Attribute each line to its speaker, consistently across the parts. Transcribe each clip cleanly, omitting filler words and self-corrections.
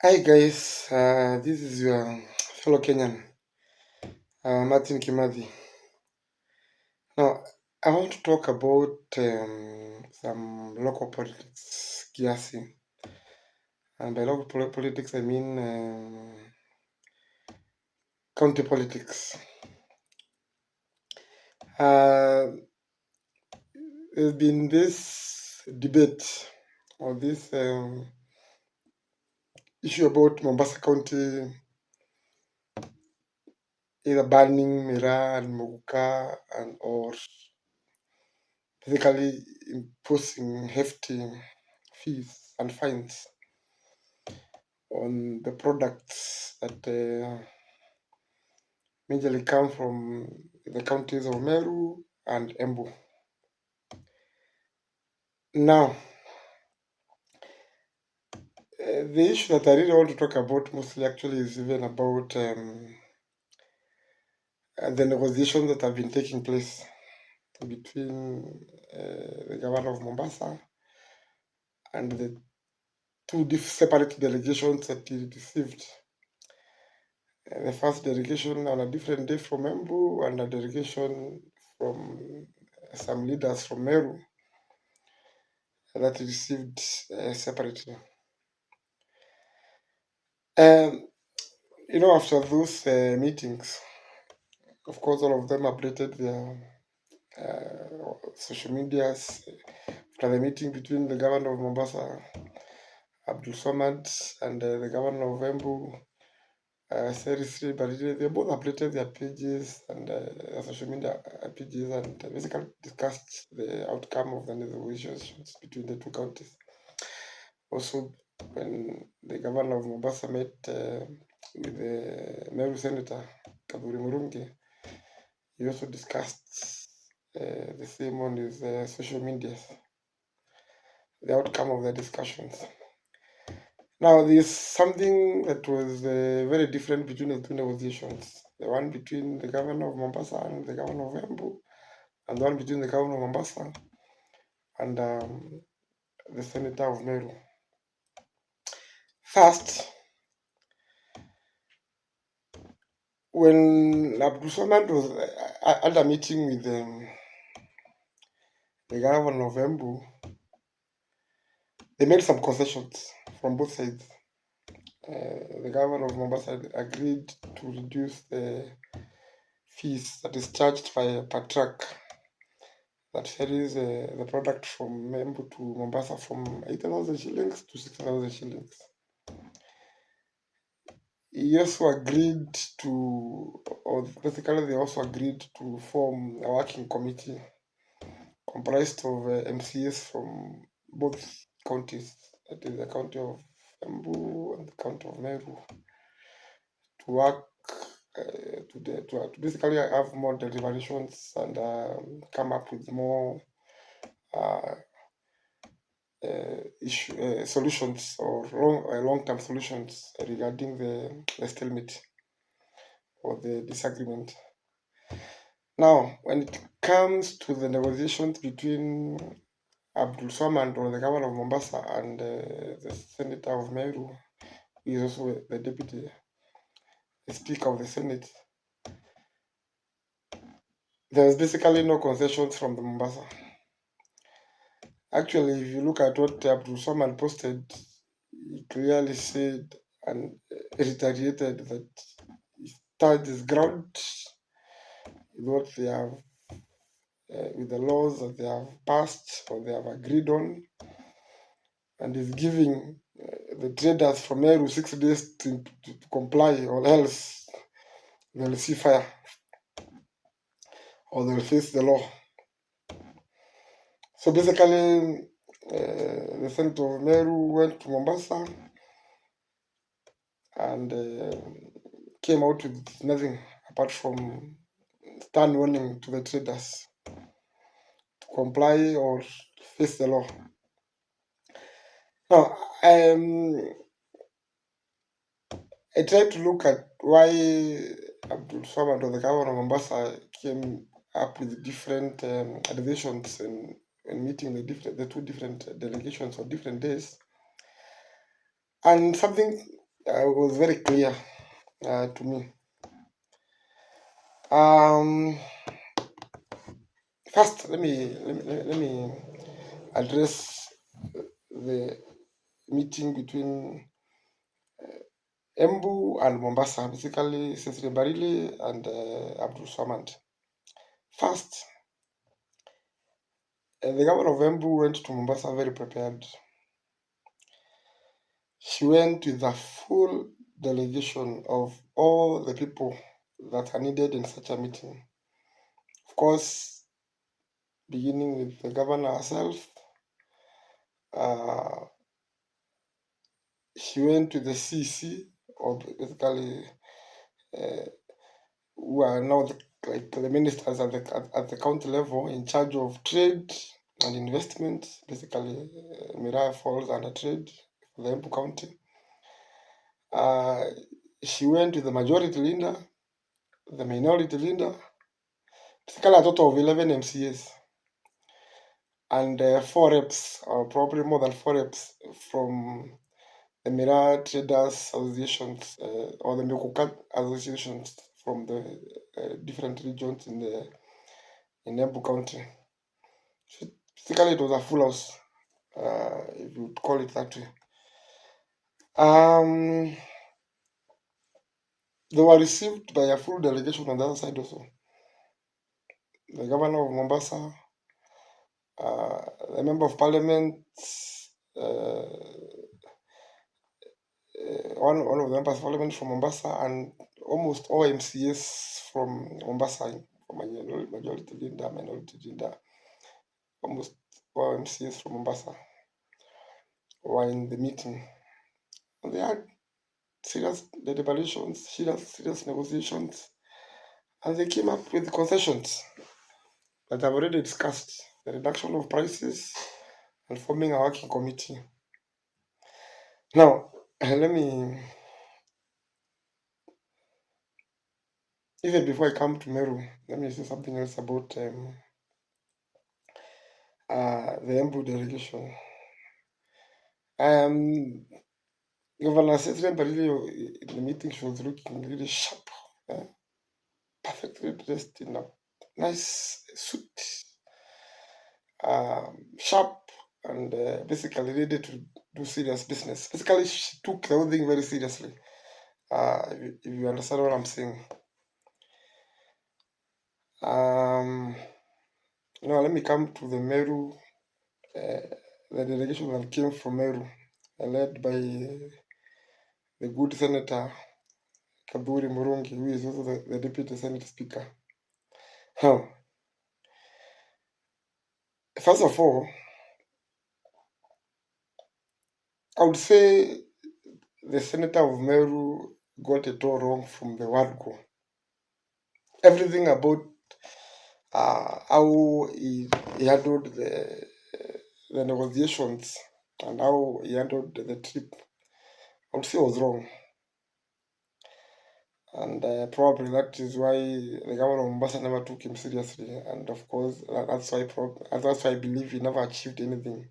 Speaker 1: Hi guys, this is your fellow Kenyan, Martin Kimathi. Now, I want to talk about some local politics, kiasi. And by local politics, I mean county politics. Uh, there's been this debate or this issue about Mombasa County either banning Miraa and Moguka and or basically imposing hefty fees and fines on the products that majorly come from the counties of Meru and Embu. Now, the issue that I really want to talk about mostly actually is even about the negotiations that have been taking place between the governor of Mombasa and the two separate delegations that he received. The first delegation on a different day from Embu and a delegation from some leaders from Meru that he received separately. Um, after those meetings, of course, all of them updated their social medias after the meeting between the governor of Mombasa, Abdul Samad, and the governor of Embu, seriously, Mbarire. They both updated their pages and social media pages and basically discussed the outcome of the negotiations between the two counties. Also, when the governor of Mombasa met with the Meru Senator, Kathuri Murungi, he also discussed the same on his social media, the outcome of the discussions. Now, there's something that was very different between the two negotiations. The one between the governor of Mombasa and the governor of Embu, and the one between the governor of Mombasa and the senator of Meru. First, when Abdul Samad was at a meeting with the governor of Embu, they made some concessions from both sides. The governor of Mombasa agreed to reduce the fees that is charged by per truck that ferries the product from Embu to Mombasa from 8,000 shillings to 6,000 shillings. He also agreed to, or basically they also agreed to form a working committee comprised of MCAs from both counties, that is the county of Embu and the county of Meru, to work to basically have more deliberations and come up with more uh, solutions or long-term solutions regarding the stalemate or the disagreement. Now, when it comes to the negotiations between Abdul Samad or the governor of Mombasa and the senator of Meru, who is also the deputy speaker of the Senate, there was basically no concessions from the Mombasa. Actually, if you look at what Abdul Samad posted, he clearly said and reiterated that he stands his ground with what they have, with the laws that they have passed or they have agreed on, and is giving the traders from Meru 6 days to comply, or else they'll see fire or they'll face the law. So basically, the senator of Meru went to Mombasa and came out with nothing apart from stern warning to the traders to comply or face the law. Now, I tried to look at why Abdul Samad or the governor of Mombasa came up with different additions and meeting the two different delegations on different days. And something it was very clear to me. Um, First, let me address the meeting between Embu and Mombasa, basically Cecily Mbarire and Abdul Samad. First, the governor of Embu went to Mombasa very prepared. She went with a full delegation of all the people that are needed in such a meeting. Of course, beginning with the governor herself, uh, she went to the CC, or basically uh, who are now like the ministers at the county level in charge of trade and investment. Basically, Mbarire falls under trade for the Embu County. Uh, she went to the majority leader, the minority leader, basically a total of 11 MCAs and four reps, or probably more than four reps from the Mbarire Traders Associations or the Mikukat Associations from the different regions in Embu County. So basically, it was a full house, if you would call it that way. Um, they were received by a full delegation on the other side also. The governor of Mombasa, the member of parliament, uh, one of the members of parliament from Mombasa, and almost all MCS from Mombasa, from majority leader, minority leader, almost all MCS from Mombasa were in the meeting. And they had serious deliberations, serious negotiations, and they came up with concessions that I've already discussed: the reduction of prices and forming a working committee. Now, let me, even before I come to Meru, let me say something else about the Embu delegation. Um, Governor Cecily Mbarire in the meeting, she was looking really sharp, uh, perfectly dressed in a nice suit, sharp, and basically ready to do serious business. Basically, she took the whole thing very seriously. If you understand what I'm saying. Um, Let me come to the Meru, the delegation that came from Meru, led by the good Senator Kathuri Murungi, who is also the Deputy Senate Speaker. Now, first of all, I would say the Senator of Meru got it all wrong from the word go. Everything about how he handled the negotiations and how he handled the trip, I would say was wrong. And probably that is why the governor of Mombasa never took him seriously. And of course, that's why I believe he never achieved anything.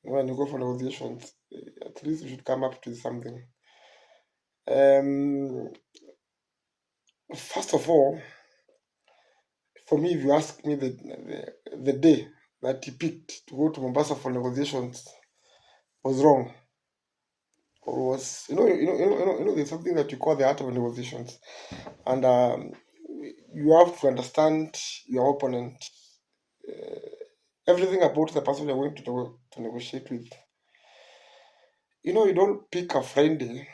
Speaker 1: When you go for negotiations, at least you should come up to something. Um, First of all, for me, if you ask me the day that he picked to go to Mombasa for negotiations was wrong. Or was there's something that you call the art of negotiations, and you have to understand your opponent, everything about the person you're going to negotiate with. You don't pick a Friday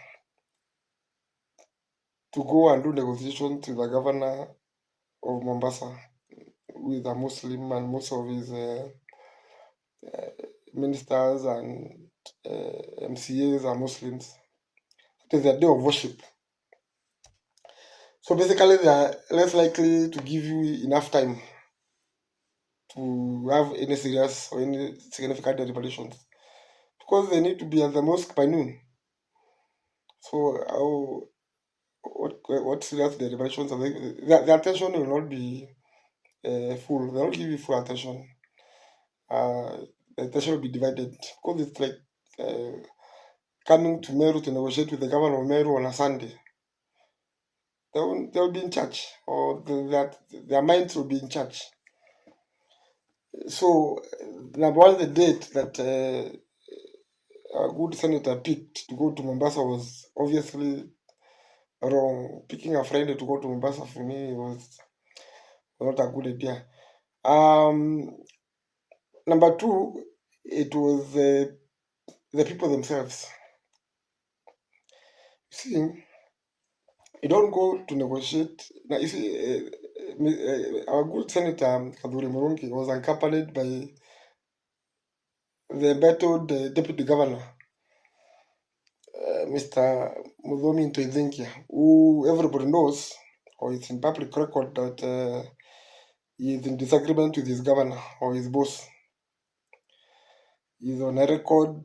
Speaker 1: to go and do negotiations with the governor of Mombasa, with a Muslim, and most of his ministers and MCAs are Muslims. It is a day of worship. So basically, they are less likely to give you enough time to have any serious or any significant deliberations because they need to be at the mosque by noon. So what serious deliberations are they? Their attention will not be full. They will not give you full attention. Uh, the attention will be divided because it's like uh, coming to Meru to negotiate with the governor of Meru on a Sunday. They'll be in church, or their minds will be in church. So, number one, the date that a good senator picked to go to Mombasa was obviously wrong. Picking a Friday to go to Mombasa for me was not a good idea. Number two, it was the people themselves. You see, you don't go to negotiate. Now, you see, our good senator Kathuri Murungi was accompanied by the embattled deputy governor, Mr. Mudhomi Ntoithinkia, who everybody knows, or it's in public record, that he is in disagreement with his governor or his boss. He's on a record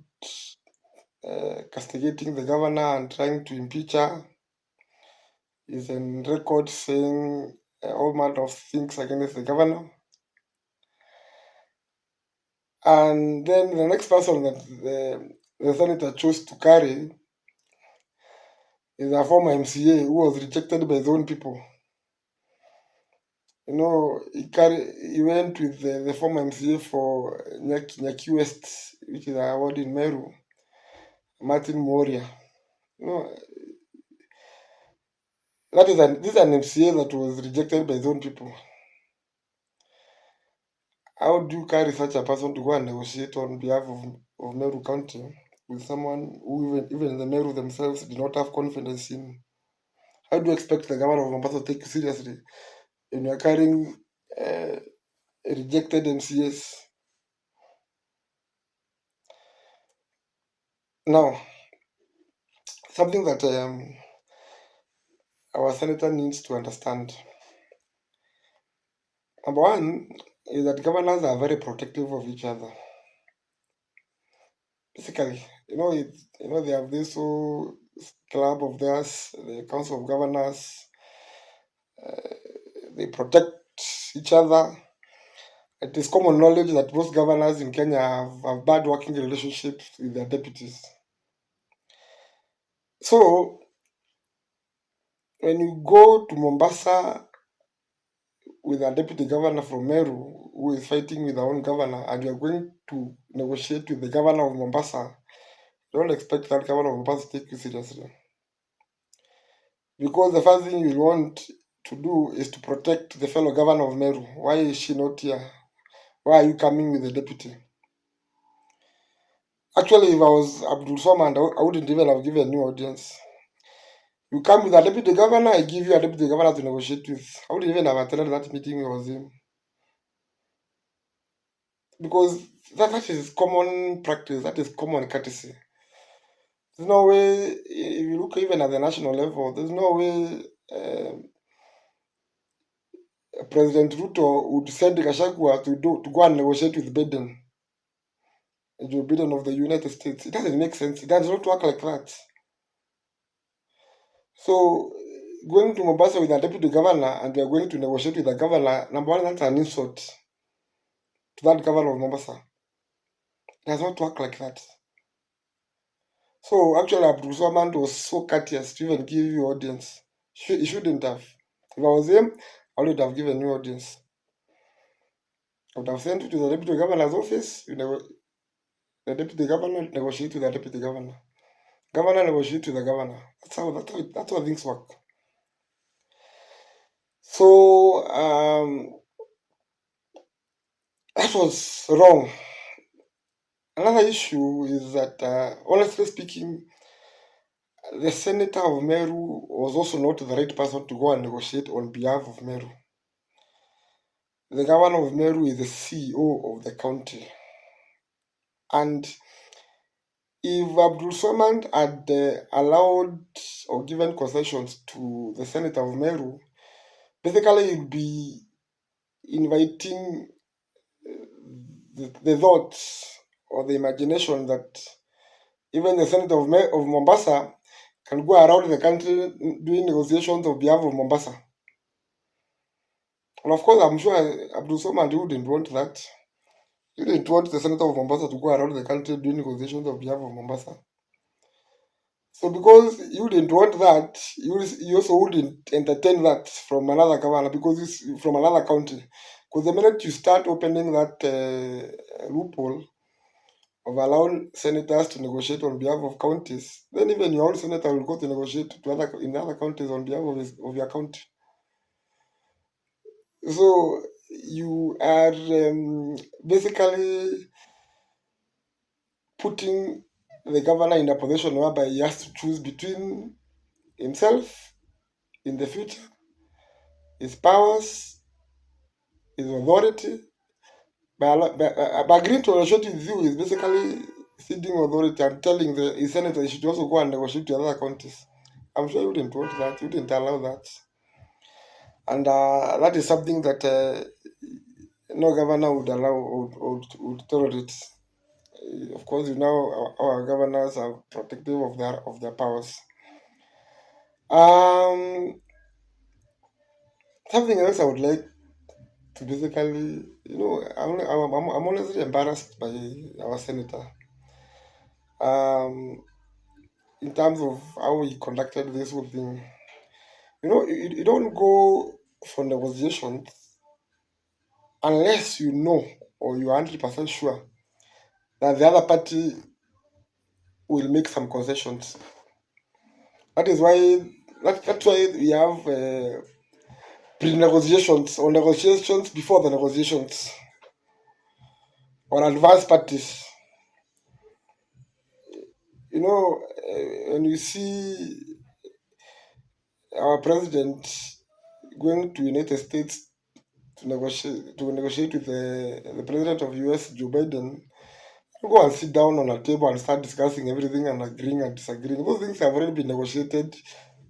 Speaker 1: castigating the governor and trying to impeach her. He's on record saying all manner of things against the governor. And then the next person that the senator chose to carry is a former MCA who was rejected by his own people. He went with the former MCA for Nyaki West, which is a ward in Meru, Martin Moria. This is an MCA that was rejected by his own people. How do you carry such a person to go and negotiate on behalf of Meru County with someone who even in the Meru themselves did not have confidence in? How do you expect the governor of Mombasa to take you seriously when you are carrying rejected MCAs? Now, something that our senator needs to understand. Number one is that governors are very protective of each other. Basically, they have this whole club of theirs, the Council of Governors. They protect each other. It is common knowledge that most governors in Kenya have bad working relationships with their deputies. So, when you go to Mombasa with a deputy governor from Meru who is fighting with our own governor, and you are going to negotiate with the governor of Mombasa, don't expect that governor of Mombasa to take you seriously. Because the first thing you want to do is to protect the fellow governor of Meru. Why is she not here? Why are you coming with the deputy? Actually, if I was Abdul Somand, I wouldn't even have given you audience. You come with a deputy governor, I give you a deputy governor to negotiate with. I wouldn't even have attended that meeting was him. Because that is common practice, that is common courtesy. There's no way, if you look even at the national level, there's no way President Ruto would send Gachagua to go and negotiate with Biden, Joe Biden of the United States. It doesn't make sense. It does not work like that. So, going to Mombasa with a deputy governor and we are going to negotiate with the governor, number one, that's an insult to that governor of Mombasa. It does not work like that. So, actually, Abdul Swamand was so courteous to even give you audience. He shouldn't have. If I was him, I would have given you audience. I would have sent you to the deputy governor's office. The deputy governor negotiate with the deputy governor. Governor negotiate with the governor. That's how things work. So that was wrong. Another issue is that, honestly speaking, the senator of Meru was also not the right person to go and negotiate on behalf of Meru. The governor of Meru is the CEO of the county. And if Abdul Swamand had allowed or given concessions to the senator of Meru, basically he'd be inviting the thoughts or the imagination that even the senator of Mombasa can go around the country doing negotiations on behalf of Mombasa. And of course, I'm sure Abdul Somand wouldn't want that. He didn't want the senator of Mombasa to go around the country doing negotiations on behalf of Mombasa. So because you didn't want that, you also wouldn't entertain that from another governor because it's from another county. Because the minute you start opening that loophole of allowing senators to negotiate on behalf of counties, then even your own senator will go to negotiate to other counties on behalf of your county. So you are basically putting the governor in a position whereby he has to choose between himself in the future, his powers, his authority. By agreeing to negotiate with you is basically ceding authority and telling his senator he should also go and negotiate with other counties. I'm sure you wouldn't want that. You wouldn't allow that. And that is something that no governor would allow would tolerate. Of course, our governors are protective of their powers. Um, Something else I would like to basically, I'm honestly embarrassed by our senator. Um, in terms of how he conducted this whole thing, you don't go for negotiations unless you know or you are 100% sure that the other party will make some concessions. That is why that's why we have pre-negotiations or negotiations before the negotiations or advanced parties. When you see our president going to United States to negotiate with the president of US, Joe Biden, go and sit down on a table and start discussing everything and agreeing and disagreeing. Those things have already been negotiated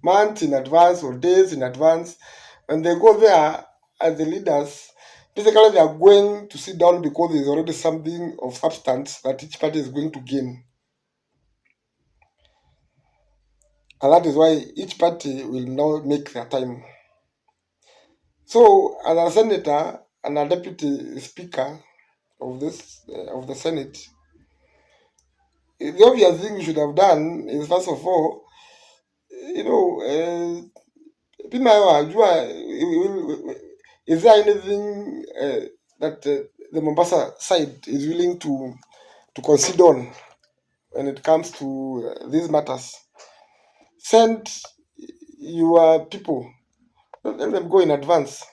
Speaker 1: months in advance or days in advance. When they go there as the leaders, basically they are going to sit down because there's already something of substance that each party is going to gain. And that is why each party will now make their time. So, as a senator and a deputy speaker of the Senate, the obvious thing you should have done is first of all, Pima wajua, is there anything that the Mombasa side is willing to concede on when it comes to these matters? Send your people, let them go in advance.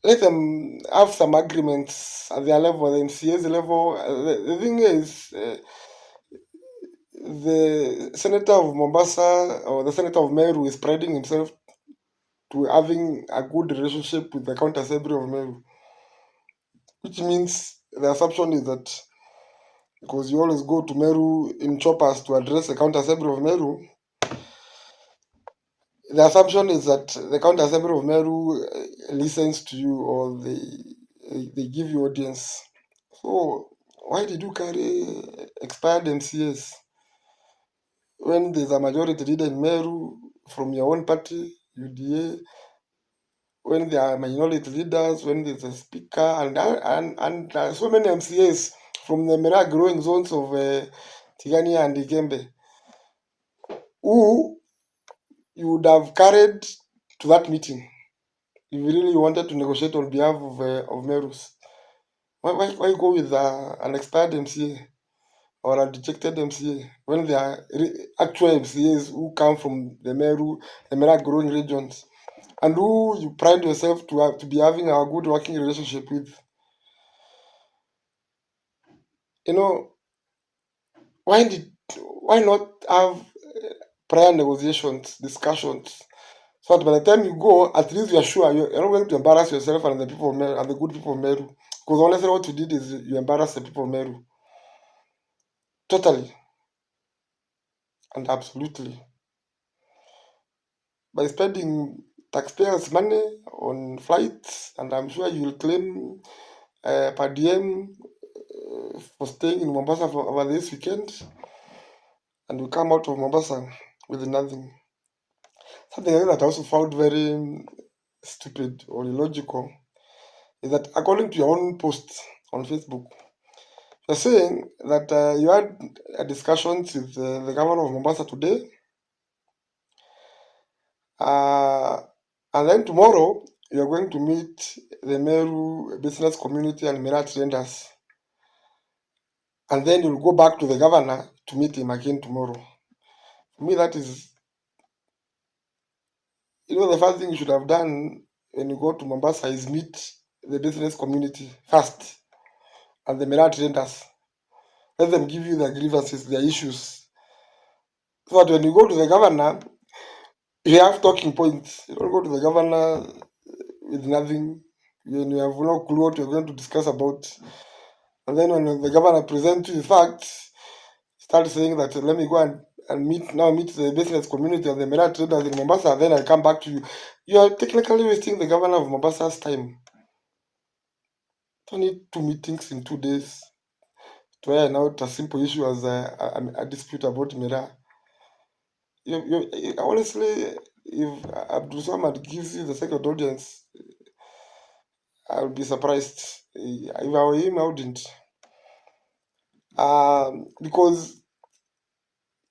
Speaker 1: Let them have some agreements at their level, the MCA's level. The thing is, the senator of Mombasa or the senator of Meru is priding himself to having a good relationship with the county assembly of Meru, which means the assumption is that because you always go to Meru in choppers to address the county assembly of Meru, the assumption is that the county assembly of Meru listens to you or they give you audience. So why did you carry expired MCAs when there's a majority leader in Meru from your own party, UDA, when there are minority leaders, when there's a speaker, and so many MCAs from the Mera growing zones of Tigania and Ikembe, who you would have carried to that meeting if you really wanted to negotiate on behalf of Merus. Why go with an expired MCA or a dejected MCA when there are actual MCAs who come from the Mera growing regions, and who you pride yourself to be having a good working relationship with? You know, why did why not have prior negotiations, discussions, so that by the time you go, at least you are sure you're not going to embarrass yourself and the people of Meru and the good people of Meru. Because honestly, what you did is you embarrassed the people of Meru totally and absolutely by spending taxpayers' money on flights, and I'm sure you'll claim per diem for staying in Mombasa for over this weekend, and you come out of Mombasa with nothing. Something else that I also found very stupid or illogical is that according to your own post on Facebook, They're saying that you had discussions with the governor of Mombasa today, uh, and then tomorrow you are going to meet the Meru business community and Mirat lenders, and then you'll go back to the governor to meet him again tomorrow. For me, that is, the first thing you should have done when you go to Mombasa is meet the business community first and the Mirat lenders. Let them give you their grievances, their issues. So that when you go to the governor, you have talking points. You don't go to the governor with nothing. When you have no clue what you're going to discuss about. And then when the governor presents you the facts, start saying that let me go and meet the business community and the Mirat traders in Mombasa, then I'll come back to you. You are technically wasting the governor of Mombasa's time. Don't need 2 meetings in 2 days to iron out a simple issue as a dispute about Mira. Honestly, if Abdul Samad gives you the second audience, I'll be surprised. If I were him, I wouldn't. Because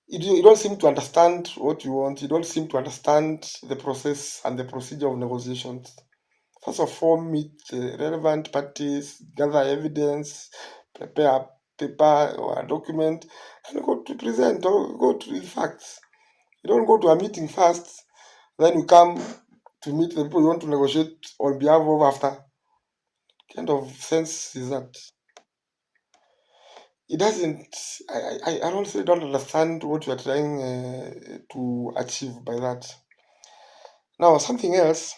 Speaker 1: you don't seem to understand what you want. You don't seem to understand the process and the procedure of negotiations. First of all, meet the relevant parties, gather evidence, prepare a paper or a document, and go to present or go to the facts. You don't go to a meeting first, then you come to meet the people you want to negotiate on behalf of after. What kind of sense is that? It doesn't. I honestly don't understand what you are trying to achieve by that. Now, something else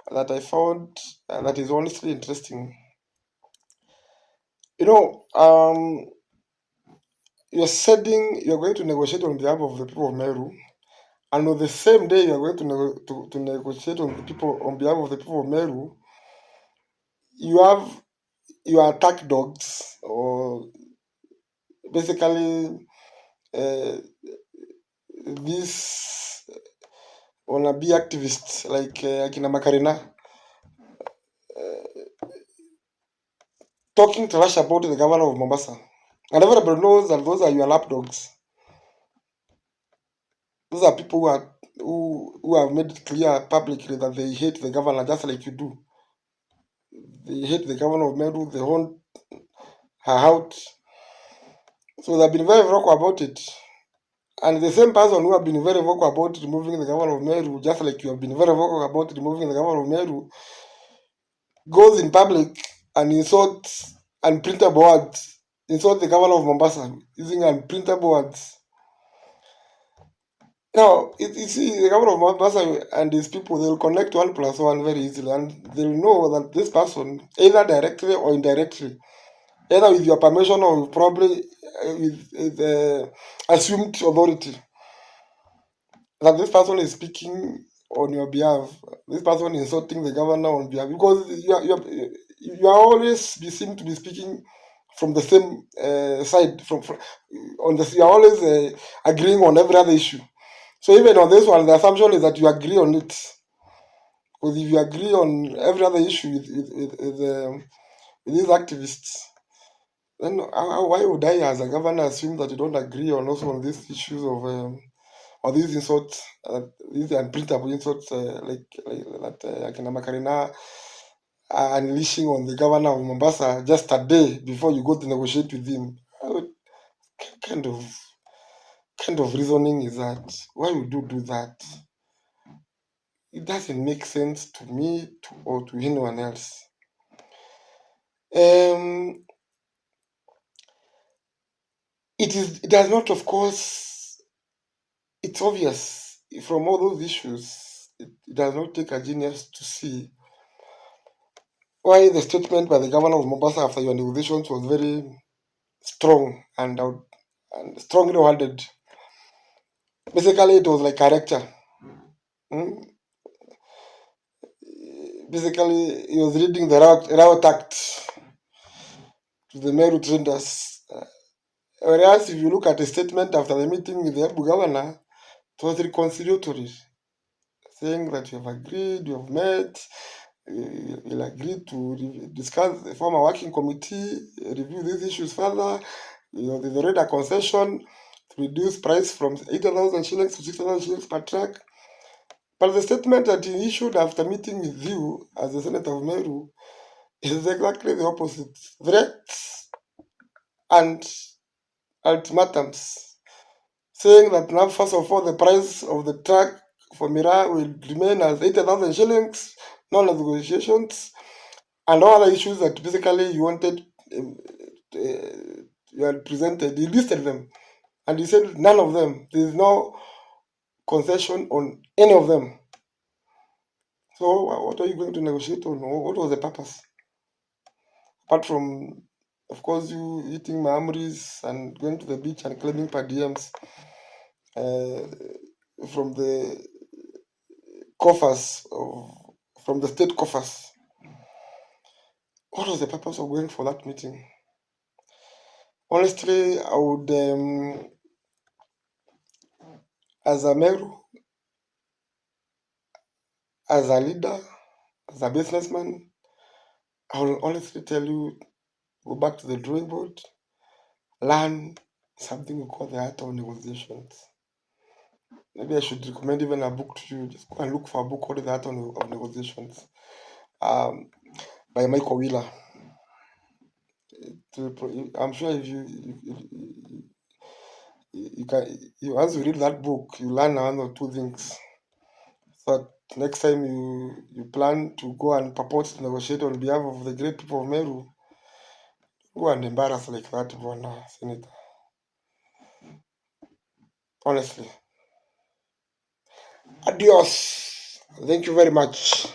Speaker 1: that I found that is honestly interesting. You know, you're going to negotiate on behalf of the people of Meru, and on the same day you're going to negotiate on behalf of the people of Meru, you have your attack dogs, or basically uh, these wannabe activists like Akina Makarina, talking trash about the governor of Mombasa. And everybody knows that those are your lapdogs. Those are people who have made it clear publicly that they hate the governor just like you do. They hate the governor of Meru, they want her out. So they've been very vocal about it. And the same person who have been very vocal about removing the governor of Meru, just like you have been very vocal about removing the governor of Meru, goes in public and insults unprintable words, insult the governor of Mombasa using unprintable words. Now, you see, the governor of Mombasa and his people, they'll connect 1+1 very easily, and they'll know that this person, either directly or indirectly, either with your permission or probably with assumed authority, that this person is speaking on your behalf. This person insulting the governor on behalf, because you are always seem to be speaking from the same side. From on the you are always agreeing on every other issue. So even on this one, the assumption is that you agree on it. Because if you agree on every other issue with these activists, then why would I, as a governor, assume that you don't agree on also on these issues of or these insults, these unprintable insults like that Akina Makarina are unleashing on the governor of Mombasa just a day before you go to negotiate with him? What kind of reasoning is that? Why would you do that? It doesn't make sense to me or to anyone else. Um, it does not, of course. It's obvious from all those issues. It does not take a genius to see why the statement by the governor of Mombasa after your negotiations was very strong and strongly worded. Basically, it was like character. Mm? Basically, he was reading the raw act to the Meru traders. Whereas, if you look at the statement after the meeting with the Abu governor, it was reconciliatory, saying that you have agreed, you have met, We'll agree to discuss, form a working committee, review these issues further. There's already a concession to reduce price from 80,000 shillings to 60,000 shillings per truck. But the statement that he issued after meeting with you as the Senator of Meru is exactly the opposite. Threats and ultimatums, saying that now, first of all, the price of the truck for Mira will remain as 80,000 shillings, no negotiations, and all other issues that basically you wanted, you had presented. He listed them, and he said none of them. There is no concession on any of them. So what are you going to negotiate on? What was the purpose? Apart from, of course, you eating maamris and going to the beach and claiming per diems from the coffers, from the state coffers. What was the purpose of going for that meeting? Honestly, I would, as a Meru, as a leader, as a businessman, I will honestly tell you, go back to the drawing board, learn something we call the art of negotiations. Maybe I should recommend even a book to you. Just go and look for a book called The Art of Negotiations, um, by Michael Wheeler. I'm sure if you can, once you read that book, you learn one or two things. So that next time you plan to go and purport to negotiate on behalf of the great people of Meru, go and embarrass like that one, Senator. Honestly. Adios. Thank you very much.